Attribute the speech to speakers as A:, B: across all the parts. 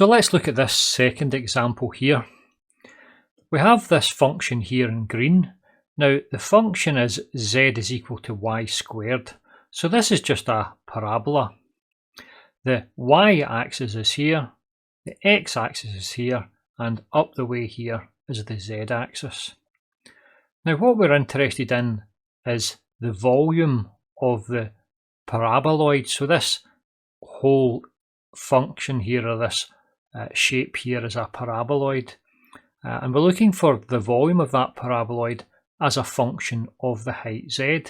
A: So let's look at this second example here. We have this function here in green. Now the function is z is equal to y squared. So this is just a parabola. The y-axis is here, the x-axis is here, and up the way here is the z-axis. Now what we're interested in is the volume of the paraboloid. So this whole function here, or this shape here, is a paraboloid. And we're looking for the volume of that paraboloid as a function of the height z.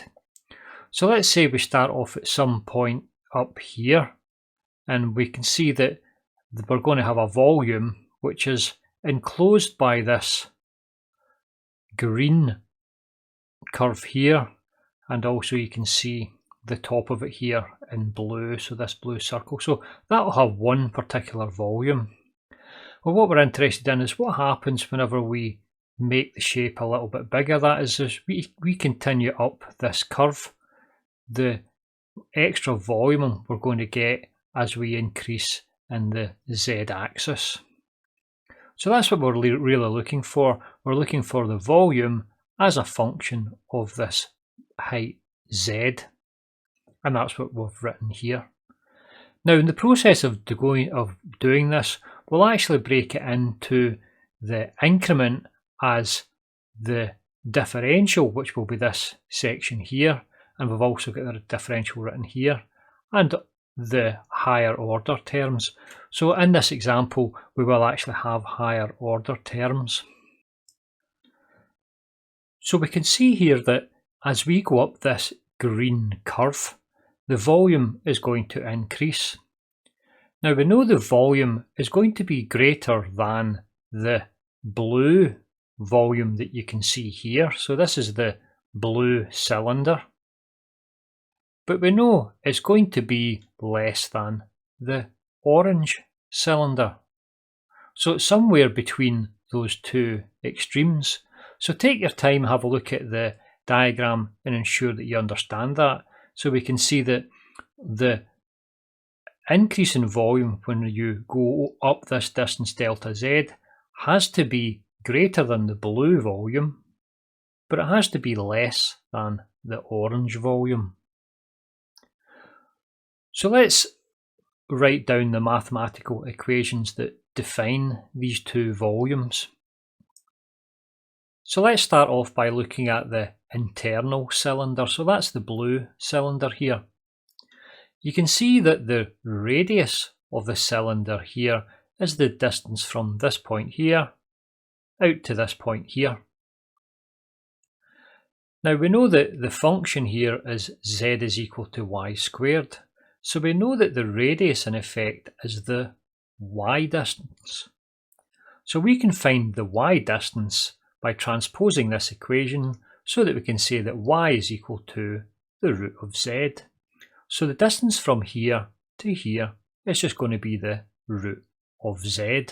A: So let's say we start off at some point up here, and we can see that we're going to have a volume which is enclosed by this green curve here, and also you can see the top of it here in blue, so this blue circle. So that will have one particular volume. Well, what we're interested in is what happens whenever we make the shape a little bit bigger. That is, as we continue up this curve, the extra volume we're going to get as we increase in the z-axis. So that's what we're really looking for. We're looking for the volume as a function of this height z, and that's what we've written here. Now in the process of doing this, we'll actually break it into the increment as the differential, which will be this section here, and we've also got the differential written here, and the higher order terms. So in this example, we will actually have higher order terms. So we can see here that as we go up this green curve, the volume is going to increase. Now we know the volume is going to be greater than the blue volume that you can see here. So this is the blue cylinder. But we know it's going to be less than the orange cylinder. So it's somewhere between those two extremes. So take your time, have a look at the diagram and ensure that you understand that. So we can see that the increase in volume when you go up this distance delta z has to be greater than the blue volume, but it has to be less than the orange volume. So let's write down the mathematical equations that define these two volumes. So let's start off by looking at the internal cylinder. So that's the blue cylinder here. You can see that the radius of the cylinder here is the distance from this point here out to this point here. Now we know that the function here is z is equal to y squared. So we know that the radius in effect is the y distance. So we can find the y distance by transposing this equation so that we can say that y is equal to the root of z. So the distance from here to here is just going to be the root of z.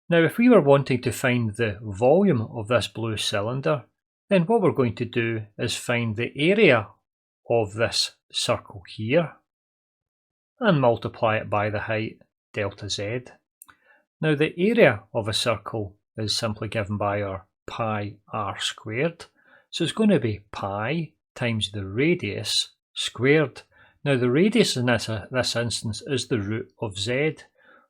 A: Now if we were wanting to find the volume of this blue cylinder, then what we're going to do is find the area of this circle here and multiply it by the height delta z. Now the area of a circle is simply given by our pi r squared. So it's going to be pi times the radius squared. Now the radius in this instance is the root of z.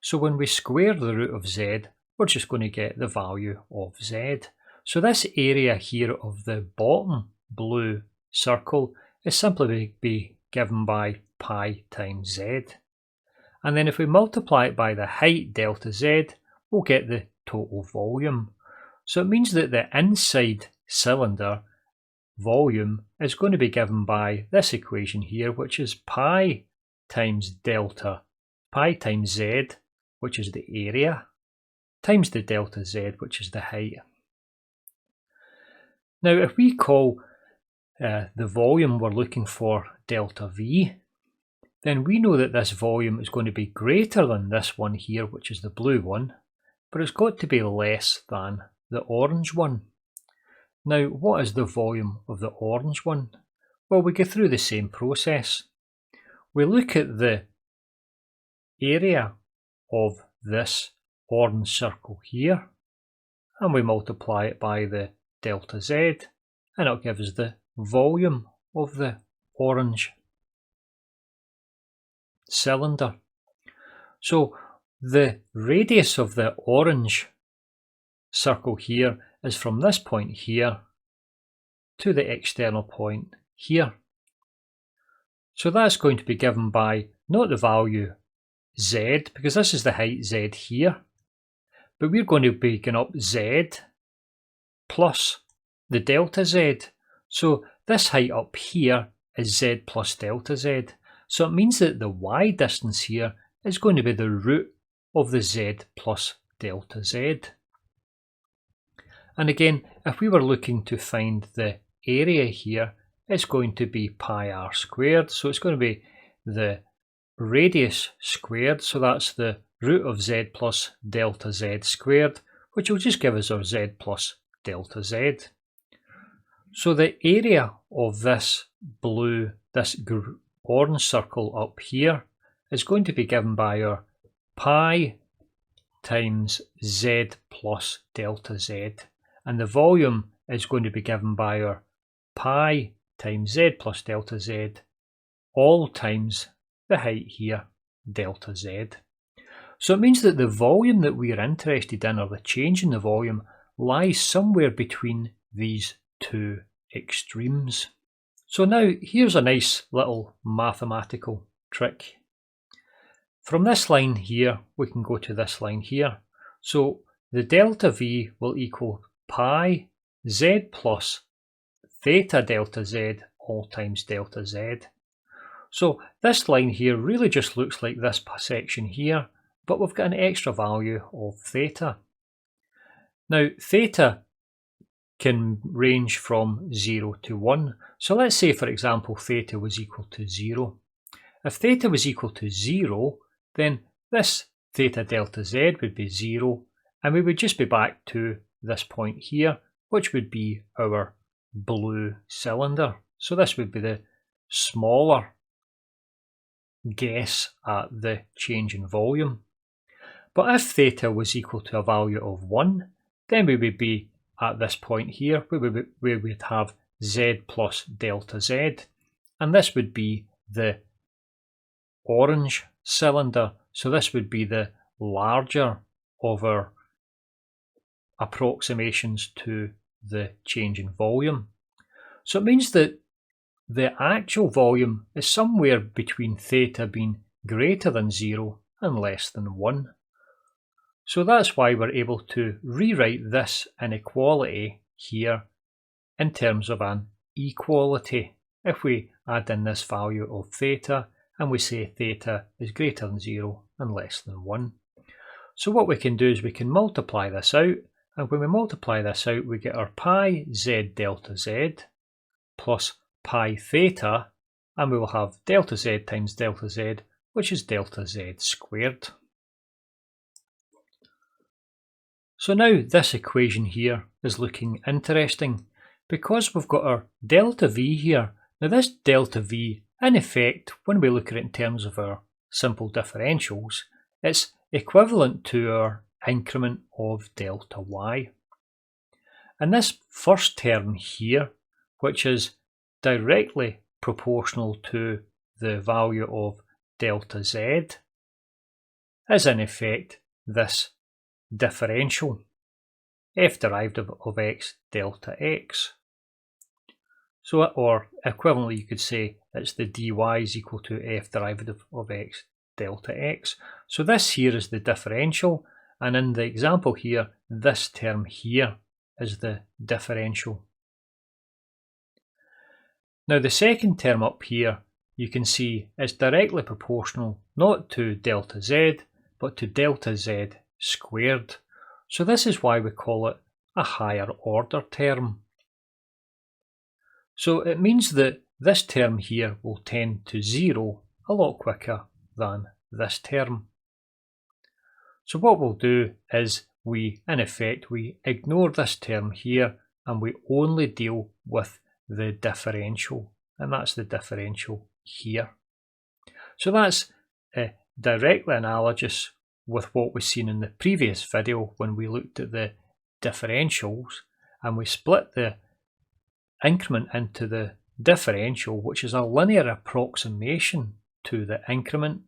A: So when we square the root of z, we're just going to get the value of z. So this area here of the bottom blue circle is simply be given by pi times z. And then if we multiply it by the height delta z, we'll get the total volume. So it means that the inside cylinder volume is going to be given by this equation here, which is pi times z, which is the area, times the delta z, which is the height. Now if we call the volume we're looking for delta V, then we know that this volume is going to be greater than this one here, which is the blue one, but it's got to be less than the orange one. Now, what is the volume of the orange one? Well, we go through the same process. We look at the area of this orange circle here, and we multiply it by the delta z, and it'll give us the volume of the orange cylinder. So the radius of the orange circle here is from this point here to the external point here. So that's going to be given by not the value z, because this is the height z here, but we're going to be going up z plus the delta z. So this height up here is z plus delta z. So it means that the y distance here is going to be the root of the z plus delta z. And again, if we were looking to find the area here, it's going to be pi r squared. So it's going to be the radius squared. So that's the root of z plus delta z squared, which will just give us our z plus delta z. So the area of this orange circle up here is going to be given by our pi times z plus delta z, and the volume is going to be given by our pi times z plus delta z all times the height here, delta z. So it means that the volume that we are interested in, or the change in the volume, lies somewhere between these two extremes. So now here's a nice little mathematical trick. From this line here, we can go to this line here. So the delta V will equal pi z plus theta delta z all times delta z. So this line here really just looks like this section here, but we've got an extra value of theta. Now theta can range from 0 to 1. So let's say, for example, theta was equal to 0. If theta was equal to 0, then this theta delta z would be 0, and we would just be back to this point here, which would be our blue cylinder. So this would be the smaller guess at the change in volume. But if theta was equal to a value of 1, then we would be at this point here, where we would have z plus delta z, and this would be the orange cylinder. So this would be the larger of our approximations to the change in volume. So it means that the actual volume is somewhere between theta being greater than 0 and less than 1. So that's why we're able to rewrite this inequality here in terms of an equality. If we add in this value of theta and we say theta is greater than 0 and less than 1. So what we can do is we can multiply this out, and when we multiply this out we get our pi z delta z plus pi theta, and we will have delta z times delta z, which is delta z squared. So now this equation here is looking interesting because we've got our delta V here. Now this delta V, in effect, when we look at it in terms of our simple differentials, it's equivalent to our increment of delta Y. And this first term here, which is directly proportional to the value of delta Z, is in effect this differential, f derivative of x delta x. So, or equivalently you could say it's the dy is equal to f derivative of x delta x. So this here is the differential, and in the example here, this term here is the differential. Now the second term up here, you can see is directly proportional not to delta z, but to delta z squared. So this is why we call it a higher order term. So it means that this term here will tend to 0 a lot quicker than this term. So what we'll do is we ignore this term here and we only deal with the differential, and that's the differential here. So that's directly analogous with what was seen in the previous video when we looked at the differentials and we split the increment into the differential, which is a linear approximation to the increment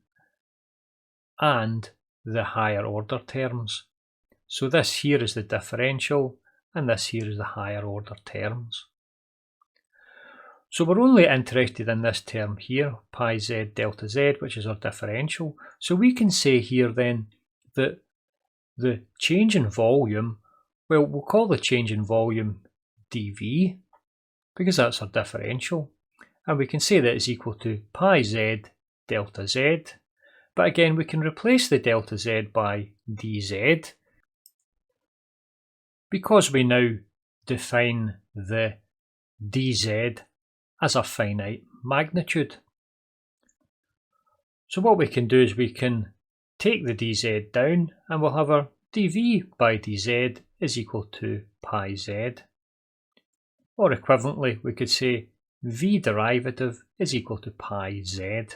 A: and the higher order terms. So this here is the differential and this here is the higher order terms. So we're only interested in this term here, pi z delta z, which is our differential. So we can say here then that the change in volume, well, we'll call the change in volume dV, because that's our differential. And we can say that it's equal to pi z delta z. But again, we can replace the delta z by dz, because we now define the dz as a finite magnitude. So what we can do is we can take the dz down and we'll have our dv by dz is equal to pi z. Or equivalently, we could say v derivative is equal to pi z.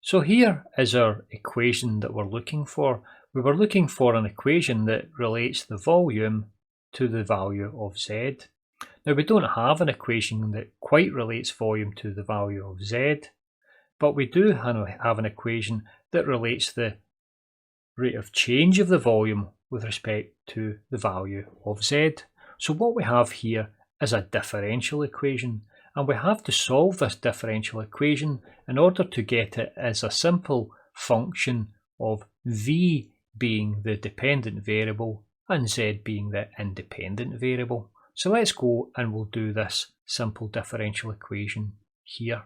A: So here is our equation that we're looking for. We were looking for an equation that relates the volume to the value of z. Now we don't have an equation that quite relates volume to the value of z, but we do have an equation that relates the rate of change of the volume with respect to the value of z. So what we have here is a differential equation, and we have to solve this differential equation in order to get it as a simple function of v being the dependent variable and z being the independent variable. So let's go and we'll do this simple differential equation here.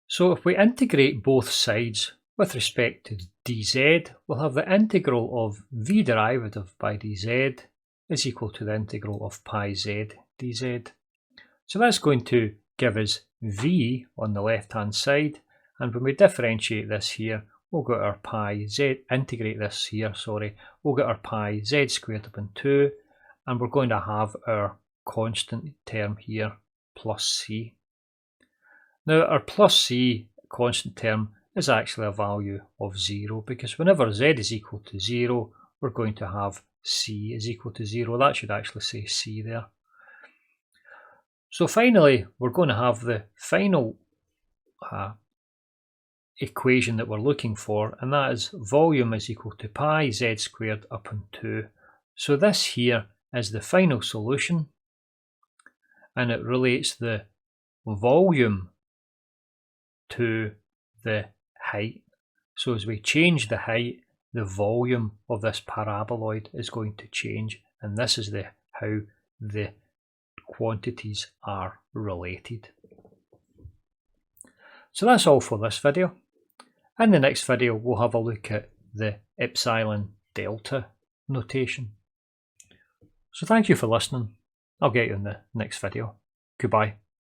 A: So if we integrate both sides with respect to dz, we'll have the integral of v derivative by dz is equal to the integral of pi z dz. So that's going to give us v on the left hand side, and when we differentiate this here, we'll get our pi z, integrate this here, we'll get our pi z squared upon 2, and we're going to have our constant term here, plus c. Now our plus c constant term is actually a value of 0, because whenever z is equal to 0, we're going to have c is equal to 0. That should actually say c there. So finally, we're going to have the final equation that we're looking for, and that is volume is equal to pi z squared upon 2. So this here is the final solution, and it relates the volume to the height. So as we change the height, the volume of this paraboloid is going to change, and this is how the quantities are related. So that's all for this video. In the next video, we'll have a look at the epsilon delta notation. So thank you for listening. I'll get you in the next video. Goodbye.